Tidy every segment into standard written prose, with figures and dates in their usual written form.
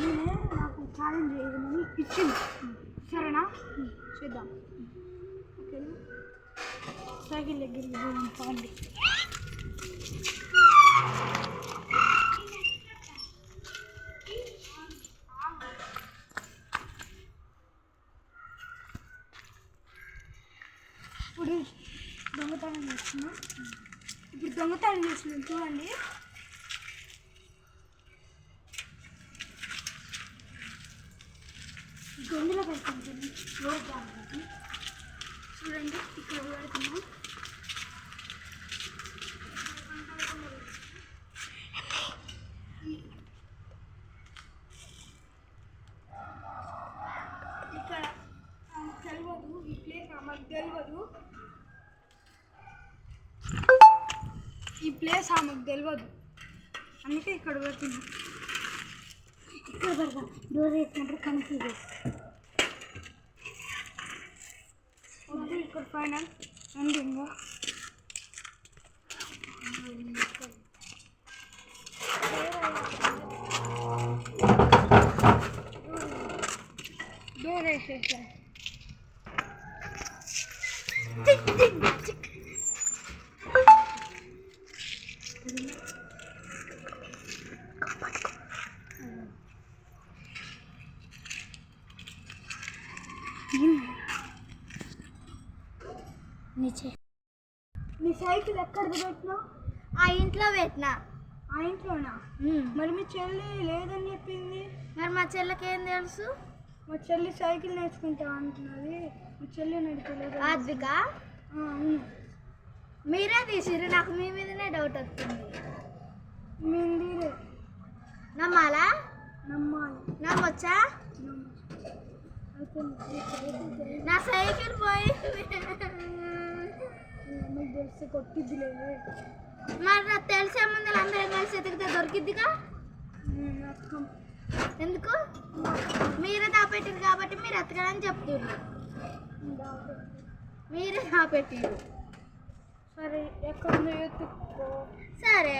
నేనే నాకు ఛాలెంజ్ చేయమని ఇచ్చింది. సరేనా? చేద్దాం. ఓకేనా? సైకిల్ దగ్గరికి పోదాం పాండి. ఇప్పుడు దొంగతనం చేస్తున్నాం. చూడండి. గొంతులో పెట్టుకుంటుంది రోడ్ దానికి. చూడండి ఇక్కడ పెడుతున్నాం. ఇక్కడ తెలియదు, ఈ ప్లేస్ ఆమెకు తెలియదు. అందుకే ఇక్కడ పెడుతున్నాం. ఇక్కడ పెడతాం. డోర్ వేసుకుంటారు కన్ఫ్యూజ్. ఇక్కడ ఫైనల్ ఎండింగ్. డోర్ వేసేసాం. నీ సైకిల్ ఎక్కడ పెట్టినా? ఆ ఇంట్లో పెట్టినా. ఆ ఇంట్లోనా? మరి మీ చెల్లి లేదని చెప్పింది. మరి మా చెల్లికి ఏం తెలుసు? మా చెల్లి సైకిల్ నేర్చుకుంటా అంటున్నది. మా చెల్లి నడిపలేదు. ఆద్విక, అవును. మీరే తీసిర్రు. నాకు మీ మీదనే డౌట్ వస్తుంది. మీరే నమ్మాలా? నమ్మాలి. నమ్మొచ్చా? నా సైకిల్ పోయింది. తెలిసి కొట్టిద్దిలే. మరి నాకు తెలిసే ముందు అందరం కలిసి ఎతికితే దొరికిద్దిగా. ఎందుకు? మీరే దాపెట్టిరు కాబట్టి మీరు ఎతకడని చెప్తున్నారు. మీరే దాపెట్టిరు. సరే, ఎక్కడ ఎత్తుకో. సరే.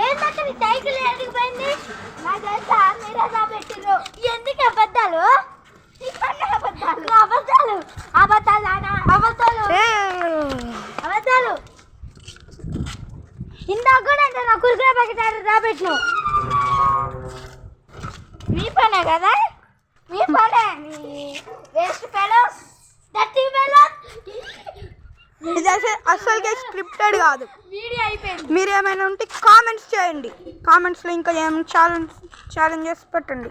ఏంటంటే సైకిల్ ఎందుకు పోయింది? నాకు తెలుసా, మీరే దాపెట్టిరు. ఎందుకు అబద్ధాలు? అబద్ధాలు అబద్ధాలు అబద్ధాలు అబద్ధాలు. ఇందాక కూడా అంటే నా కురికే ప్యాకెట్ దాపెట్టిన. మీ పనే కదా, మీ పనే. Waste fellows, dirty fellows. ఇది అసలుకే స్క్రిప్టెడ్ కాదు. వీడియో అయిపోయింది. మీరు ఏమైనా ఉంటే కామెంట్స్ చేయండి. కామెంట్స్లో ఇంకా ఏమైనా ఛాలెంజెస్ పెట్టండి.